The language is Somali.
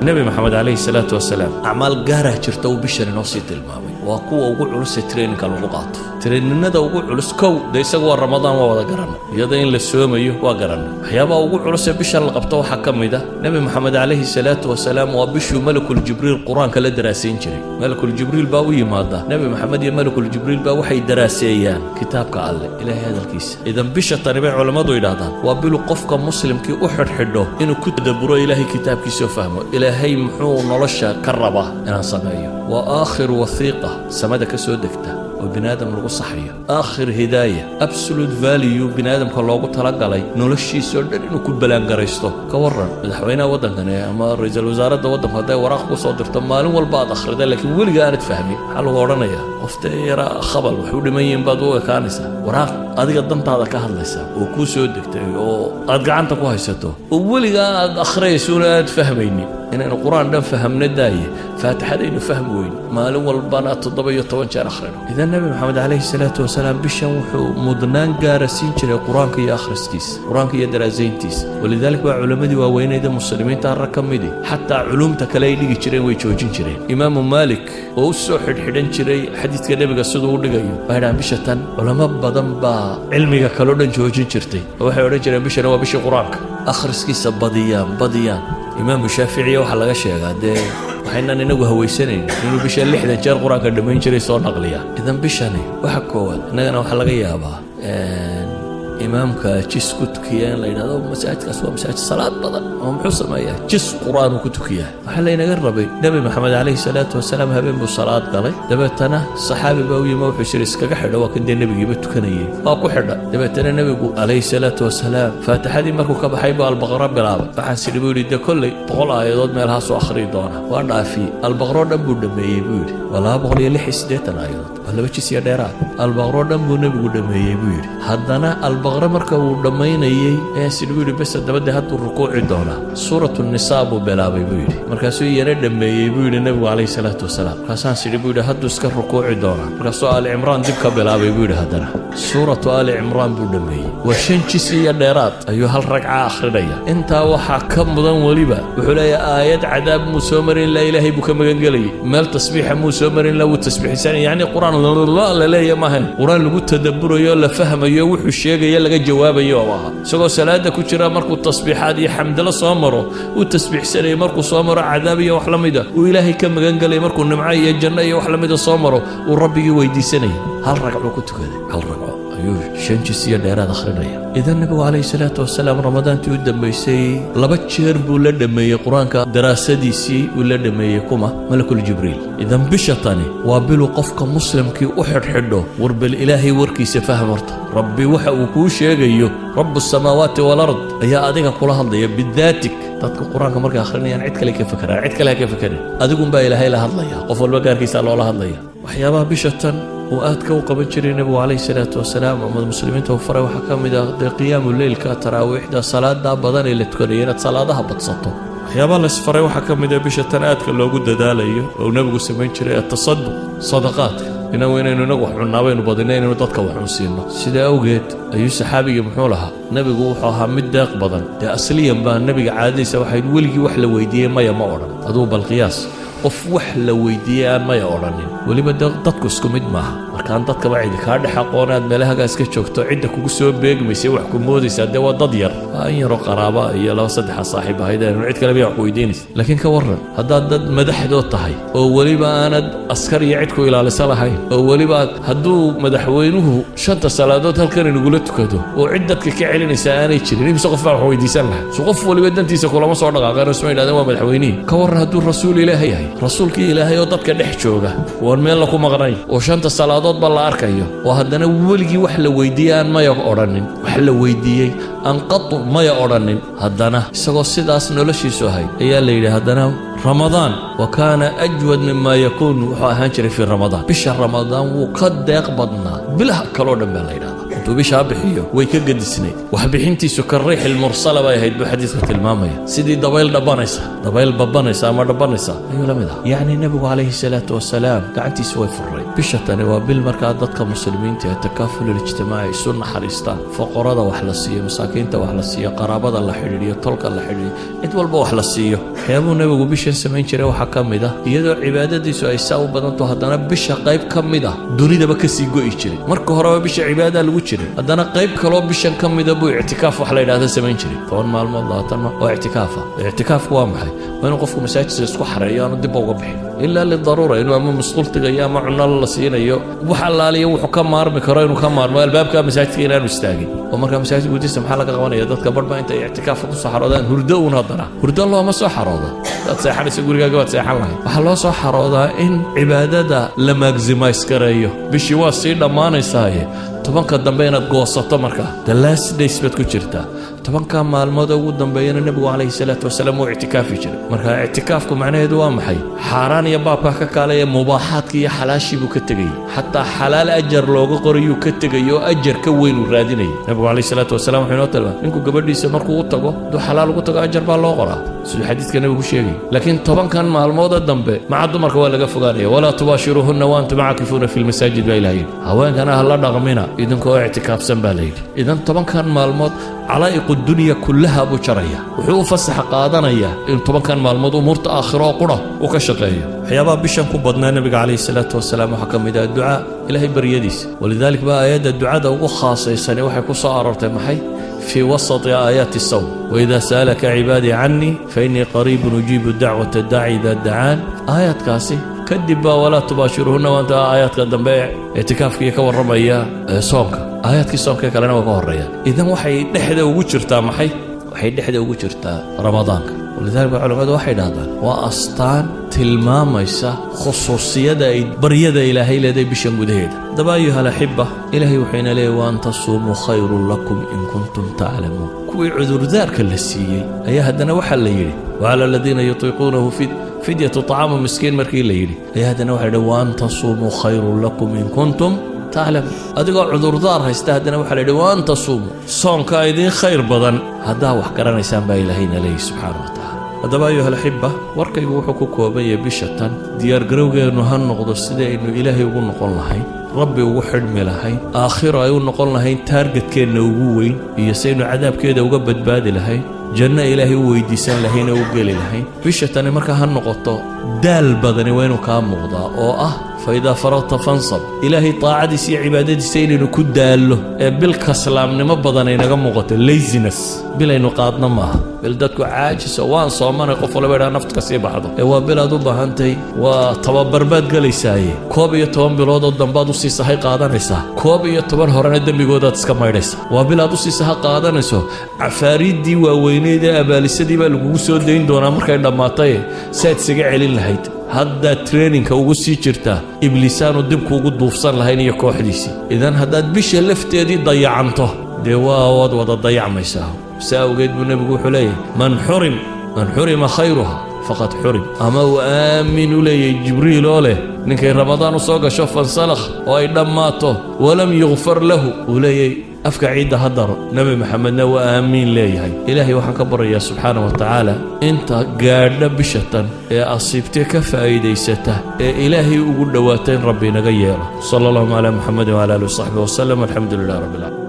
النبي محمد عليه الصلاة والسلام أعمال قارة جرتو بشر نوصيت المامي وقوة وقوع علوس ترين كالوقات ترين ندى وقوع علوس كو ديس قوة رمضان ووضا قرنا يدين للسوم أيه وقرنا حيابا وقوع علوس بشر لقبتو حكم ده نبي محمد عليه الصلاة والسلام وبشو ملك الجبريل القرآن كلا دراسين جري ملك الجبريل باوي ماذا نبي محمد يا ملك الجبريل باوي حي دراسيان كتاب كالله إلى هذا الكيس إذا بشر تنبع علماء إلى وبلو قفك مسلم كي أحد حده إنه كتدبروا إلهي كتاب كيسو فهمه إلهي محو نلشا كربه أنا صنعيه وآخر وثيقة سمدك سودكته وبنادم لغو صحية آخر هداية absolute value بنادم كاللوغو تلقالي نولشي سودر إنو كبالان قريستو كورن مدحوينا ودن كان أما رئيس الوزارة دا ودن هداي وراقبو صدر تمالين والبعض أخر دا لكن ولي قانت فهمي حالو غورانيا وفتيرا خبل وحولي ميين بادوه كانسا وراق أدي قدمت هذا كهر لسا وكو سودكتو وأدقعنتك وهيستو وولي قانت أخري سونات فهميني إن القرآن ده فهمنا داية فاتحة إنه فهم وين مالو والبنات الضبية طوانشان أخرنا إذا النبي محمد عليه الصلاة والسلام بشوحو مدنان قارسين شري قرآن كي آخرستيس قرآن كي درازينتيس ولذلك بقى علماء وين إذا مسلمين تاركم دي حتى علومتك لا يلقي شري ويشوجين شري إمام مالك ووسو حدن شري حديث كده بقى الصدور لقيه وهنا بشتان علماء بدن با علمي كلودن شوجين شرتي وحي ورجل بشنا وبش قرآنك آخرستيس بديان إمام الشافعي وحلقة شيء قاعد وحنا ننجو هويسنين إنه بيش اللي حدا جار قرآن كدمين شري صار نقلية إذا بيشاني وحكوا إننا وحلقة يابا إمامك جس كتكيان لينا هذا مساجد كسوة مساجد صلاة بدن هم حصل ما يه جس قرآن وكتكيان وحلينا قربي نبي محمد عليه الصلاة والسلام هبين بالصلاة قالي دبتنا الصحابي باوي ما في شريس كحدا وكن دين النبي جبت كنيه أكو حدا دبتنا النبي عليه الصلاة والسلام فاتح هذه مركو كبحيبة البقرة بلعبة فحس اللي بيقول ده كله بقول آيات ما لها سو آخرين دانا وانا في البقرة دم بدم يبود ولا بقول يلي حسدتنا آيات ولا بتشي سيادرات البقرة دم بدم يبود حدنا البقرة مركب ودمينيي سيدويري بس دبده هاد الركوع دونا سورة النساء بلابي بيري مركاسو يردمي بيري النبي عليه الصلاة والسلام كاسان سيدويري هاد اسك الركوع دونا مركاسو آل عمران دبك بلابي بيري هادنا سورة آل عمران بدمي وشنشسي الديرات أيها الركعة آخرية انت وحا كم ضن وليبا وحلايا آيات عذاب مسومر لا إلهي بك مغنقلي مال تصبيح مسومر لو التسبيح ثاني يعني قرآن الله لا يا مهن قرآن لو تدبره يلا فهم يوحو الشيء يلا جواب يومها سقوا سلادة كتيرة مركو التصبيحات يحمد الله صامره والتسبيح سنة مركو صامره عذابية وحلميده وإلهي كم قال مركو النمعية الجنة وحلميده صامره والربي ويدي سنة هل رجعوا كنتوا كذا هل رجعوا أيوه شنجسية ديرات آخرية إذا النبي عليه الصلاة والسلام رمضان تودم بيسي لبتشير بولا دمية قرآن كدراسة دي سي ولا دمية كما ملك الجبريل إذا بشطاني وابلو قفك مسلم كي أحد حده ورب الإلهي وركي سفاه مرت ربي وحا وكوش يغيو رب السماوات والأرض يا أديك كلها الله بذاتك تذكر القرآن كمرك آخرين يعني عدك لك فكرة عدك لك فكرة أديكم با إلهي لها الله قفل بقار كيسا الله الله وحيابا بشطان وآت كوكب جري النبي عليه الصلاة والسلام ومن المسلمين توفروا وحكم ده قيام الليل كتراويح ده صلاة ده بدن اللي تكرينت صلاة ده بتصطو waxyaabaha la isfaray waxaa ka mid ah bisha tan aadka loogu dadaalayo oo nabigu sameyn jiray at-tasadduq sadaqaadka inaynu inagu wax cunaabaynu badinayno dadka wax u siino sida awgeed ayuu saxaabiga muxuu lahaa nabigu wuxuu ahaa mid deeq badan ee asliyan baa nabiga caadadiisa waxay weligii wax la weydiiyay maya ma oran aduu bal qiyaas qof wax la weydiiyay aan maya oranin waliba dadku isku mid maaha markaan dadka wacdi ka dhax aqoonaad meelaha iska joogto cidda kugu soo beegmaysa wax ku moodaysa de waa dad yar aan yaro qaraaba iyo laba saddex saaxiib ahaydeen cid kale bay wax weydiinaysa laakiin ka waran haddaad dad madaxdood tahay oo waliba aanad askar iyo cid ku ilaalisa lahayn oo waliba hadduu madaxweynuhu shanta salaadood halkan inagula tukado oo cid dadka ka celinaysa aanay jirin imse qof baa wax weydiisan lahaa soo qof waliba dantiisa kulama soo dhaqaaqeen oo ismaaciil waa madaxweynihi ka waran hadduu rasuul ilaahay yahay rasuulkii ilaahay oo dadka dhex jooga oo meel la ku maqnay oo shanta salaadood bal la arkayo oo haddana weligii wax la weydiiyaan ma oranin wax la weydiiyay aan qatu ma oranin haddana isagoo sidaas noloshiisu ahay ayaa la yidhi haddana رمضان وكان أجود مما يكون وحاهان جري في رمضان بشهر رمضان وقد يقبضنا بلا كلو دم بالله intuu bishaa bixiyo way ka gadisnayd wax bixintiisu ka riix ilmursala bay ahayd buu xadiidku tilmaamaya sidii dabayl babanaysa ama dhabanaysa ayuu la mid ah yacni nebigu calayhi salaatu wasalaam gacantiisa way furray bisha tani waa bil markaa dadka muslimiinta ee takaaful ijtimaaci isu naxariistaan foqorada wax la siiyo masaakiinta wax la siiyo qaraabada la xidhiidhiyo tolka la xidhiidhiyo cid walba wax la siiyo waxyaabuu nebigu bishan samayn jiray waxaa ka mid ah iyadoo cibaadadiisu ay saa u badanto haddana bisha qayb ka mid ah dunidaba ka sii go'i jiray marka horeba bisha cibaadadaa lagu jiray haddana qayb kaloo bishan ka mida buu ictikaaf wax la yidhaahda samayn jiray 10 maalmood 20 maalmood oo ictikaafa ictikaafku waa maxay waa inuu qofku masaajidka isku xareeyo aanu dib uga bixin ilaa lidaruura inuu ama masquul tagayo ama cunno la siinayo wax allaaliya wuxuu ka maarmi karo inuu ka maarmo albaabka masaajidka inaanu istaagin oo markaa masaajidka gudihiisa maxaa laga qabanaya dadka barba inta ictikaafka ku soo xaroodaan hurdo uun haddana hurdo looma soo xaroodo dad seexanaysa gurigaaga waad seexan lahayd waxaa loo soo xaroodaa in cibaadada la maximize gareeyo bishii waa sii dhammaanaysaaye 10ka dambe inaad goosato markaa the last days baad ku jirtaa 10ka maalmood ugu dambeeyana nebigu calayhi salaatu wasalaam uu ictikaafi jiray marka ictikaafku macnaheedu waa maxay xaaraan iyo baabka ka kaalaya mubaaxaadka iyo xalaashii buu ka tegayay xataa xalaal ajar looga qorayuu ka tegayo ajar ka weyn uu raadinayay nebigu calayhi salaatu wasalaam wuxuu inoo tilmaamay ninku gabadhiisa markuu u tago hadduu xalaal ugu tago ajar baa loo qoraa siduu xadiidka nebigu sheegay laakiin 10kan maalmooda dambe maca dumarka waa laga fogaanaya walaa tubaashiruuhunna wa antum caakifuuna fi lmasaajid baa ilaha yidhi haweenkana ha la dhaqmina idinkoo ictikaafsan baa layidhi idan 10kan maalmood calaa'iqu dunya kullaha buu jaraya wuxuu u fasax qaadanayaa in 10kan maalmood umuurta aakhiro oo qura uu ka shaqeeyo waxyaabaha bishan ku badnaa nebiga calayhi salaatu wasalaam waxaa ka mid ah ducaa ilaahay baryadiisa walidaalika baa aayadda ducada ugu khaasaysani waxay ku soo aroortay maxay في وسط آيات الصوم وإذا سألك عبادي عني فإني قريب أجيب دعوة الداعي إذا دعان آيات كاسي كدب ولا تباشرهن وأنت آيات قدام بيع اعتكاف كي كور رميا صومك آيات كي صومك كلنا وكور ريال إذا وحي نحدا وجرتا محي وحي نحدا وجرتا رمضانك ولذلك العلماء واحد هذا وأسطان tilmaamaysa khusuusiyada ay baryada ilaahay leeday bishan gudaheeda daba ayuha alaxiba ilaahay wuxuuna leeyahay waan tasuumuu khayrun lakum in kuntum taclamuun kuwii cudurdaarka la siiyey ayaa haddana waxaa la yidhi wacala aladiina yutiiquunahu fidyatu طacaamu miskiin markii la yidhi ayaa haddana waxaa yidhi waan tasuumuu khayrun lakum in kuntum taclamuun adigoo cudurdaar haysta haddana waxaa la yidhi waan tasuumuu soonka idiin khayr badan haddaa wax garanaysaan baa ilaahayna leeyahy subxaana wa tacala haddaba ayuha alaxiba warkaygu wuxuu ku kooban yahay bisha tan diyaargarowgeennu ha noqdo sidii aynu ilaahay ugu noqon lahayn rabbi ugu xidhmi lahayn aakhiro ay u noqon lahayn taargetkeenna ugu weyn iyo saynu cadaabkeeda uga badbaadi lahayn janno ilaahay u weydiisan lahayn oo u geli lahayn bisha tani markaa ha noqoto daal badani waa inuu kaa muuqdaa oo ah faidaa faragta fansab ilaahay taacadiisa iyo cibaadadiisa inaynu ku daallo ee bil kaslaamnimo badan ay naga muuqato laziness bil aynu qaadno maaha bil dadku caajiso waan soomanay qof walba idhaa nafta ka sii baxdo ee waa bil aad u baahantay waa tababar baad gelaysaaye 11 bilood oo dambaad u sii sahay qaadanaysaa 11 horena dembigoodaad iska maydhaysaa waa bil aad u sii saha qaadanayso cafaariiddii waaweyneed ee abaalisadii baa lagugu soo dayn doonaa markay dhammaatay saad isaga celin lahayd haddaad traininka ugu sii jirtaa ibliisaanu dibkuugu duufsan lahayn iyo kooxdiisii idan haddaad bisha lafteedii dayacanto dee waad wada dayacmaysaa saa awgeed buu nebigu wuxuu leeyahay man xurima khayruha faqad xurim ama uu aamin u leeyahay jibriil oo leh ninkay ramadaan u soo gasho fansalakh oo ay dhammaato walam yukfar lahu uu leeyahay afka ciidda ha daro nebi maxamedna waa aamiin leeyahay ilaahay waxaan ka baryayaa subxaana wa tacaala inta gaadha bishatan ee asiibtee ka faa'iidaysata ee ilaahay ugu dhowaata in rabbi inaga yeelo sala allahuma calaa muxamedin wala alihi wasaxbi wasalam alxamdu lilah rabbi alcaalamiin